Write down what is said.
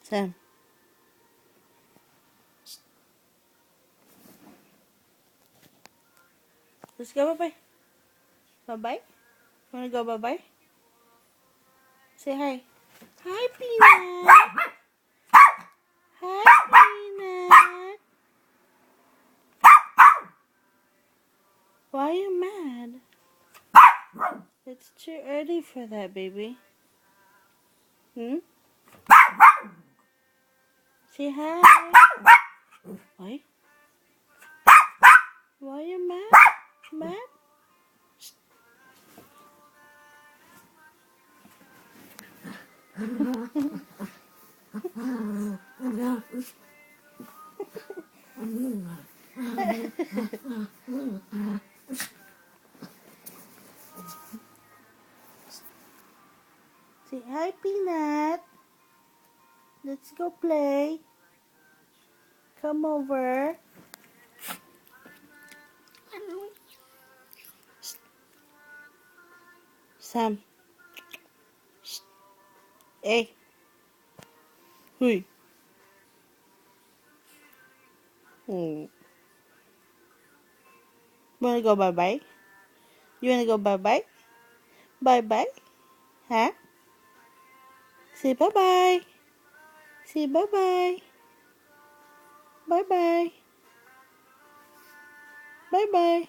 Sam. Let's go bye-bye. Bye-bye. Wanna go bye-bye? Say hi. Hi, Peanut. Hi, Peanut. Why are you mad? It's too early for that, baby. Hmm? Say hi. Why? Why are you mad? Mad? Say hi, Peanut. Let's go play. Come over. Sam. Hey. Hui. Hmm. Wanna go bye-bye? You wanna go bye-bye? Bye-bye? Huh? Say bye-bye. Say bye-bye. Bye-bye. Bye-bye.